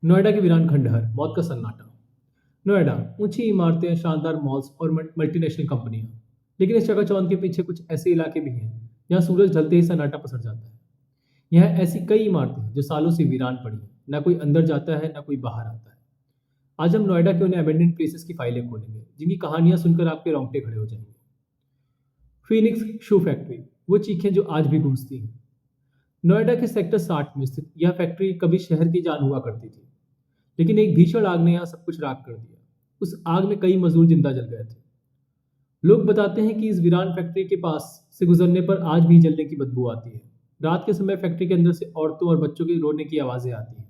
नोएडा के वीरान खंडहर, मौत का सन्नाटा। नोएडा, ऊंची इमारतें, शानदार मॉल्स और मल्टीनेशनल कंपनियां। लेकिन इस चकाचौंध के पीछे कुछ ऐसे इलाके भी हैं जहां सूरज ढलते ही सन्नाटा पसर जाता है। यह ऐसी कई इमारतें हैं जो सालों से वीरान पड़ी हैं, ना कोई अंदर जाता है ना कोई बाहर आता है। आज हम नोएडा के उन अबेंडेंड प्लेसेस की फाइलें खोलेंगे जिनकी कहानियां सुनकर आपके रोंगटे खड़े हो जाएंगे। फीनिक्स शू फैक्ट्री, वो चीखें जो आज भी गूंजती हैं। नोएडा के सेक्टर 60 में स्थित यह फैक्ट्री कभी शहर की जान हुआ करती थी, लेकिन एक भीषण आग ने यहाँ सब कुछ राख कर दिया। उस आग में कई मजदूर जिंदा जल गए थे। लोग बताते हैं कि इस वीरान फैक्ट्री के पास से गुजरने पर आज भी जलने की बदबू आती है। रात के समय फैक्ट्री के अंदर से औरतों और बच्चों के रोने की आवाजें आती हैं।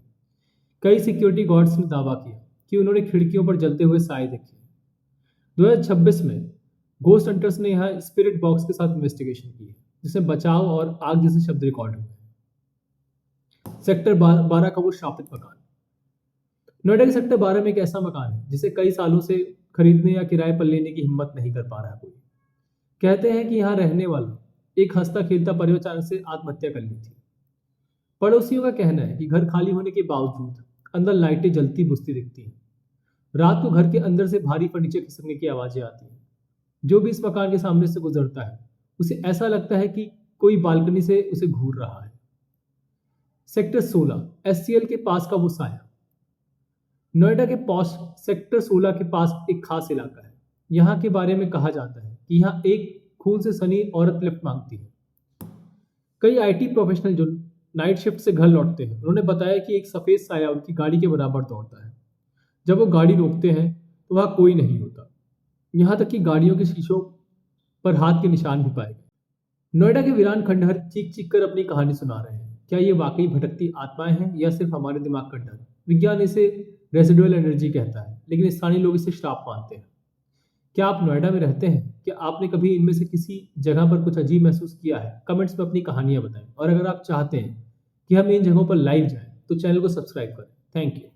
कई सिक्योरिटी गार्ड्स ने दावा किया कि उन्होंने खिड़कियों पर जलते हुए साए देखे। 2026 में गोस्ट हंटर्स ने यहाँ स्पिरिट बॉक्स के साथ इन्वेस्टिगेशन की है, जिसमें बचाव और आग जैसे शब्द रिकॉर्ड हुए हैं। सेक्टर 12 का वो शापित मकान। नोएडा के सेक्टर 12 में एक ऐसा मकान है जिसे कई सालों से खरीदने या किराए पर लेने की हिम्मत नहीं कर पा रहा कोई। कहते हैं कि यहाँ रहने वाला एक हंसता खेलता परिवार अचानक से आत्महत्या कर ली थी। पड़ोसियों का कहना है कि घर खाली होने के बावजूद अंदर लाइटें जलती बुझती दिखती हैं। रात को घर के अंदर से भारी फर्नीचर खिसकने की आवाजें आती हैं। जो भी इस मकान के सामने से गुजरता है उसे ऐसा लगता है कि कोई बालकनी से उसे घूर रहा है। सेक्टर 16 एससीएल के पास का वो साया। नोएडा के पॉश सेक्टर 16 के पास एक खास इलाका है। यहाँ के बारे में कहा जाता है कि यहाँ एक खून से सनी औरत लिफ्ट मांगती है। कई आईटी प्रोफेशनल जो नाइट शिफ्ट से घर लौटते हैं, उन्होंने बताया कि एक सफेद साया उनकी गाड़ी के बराबर दौड़ता है। जब वो गाड़ी रोकते हैं तो वहाँ कोई नहीं होता। यहाँ तक कि गाड़ियों के शीशों पर हाथ के निशान भी पाए गए। नोएडा के वीरान खंडहर चीख चीख कर अपनी कहानी सुना रहे हैं। क्या ये वाकई भटकती आत्माएं हैं या सिर्फ हमारे दिमाग का डर? विज्ञान इसे रेसिडुअल एनर्जी कहता है, लेकिन स्थानीय लोग इसे श्राप मानते हैं। क्या आप नोएडा में रहते हैं? क्या आपने कभी इनमें से किसी जगह पर कुछ अजीब महसूस किया है? कमेंट्स में अपनी कहानियां बताएं। और अगर आप चाहते हैं कि हम इन जगहों पर लाइव जाएं तो चैनल को सब्सक्राइब करें। Thank you.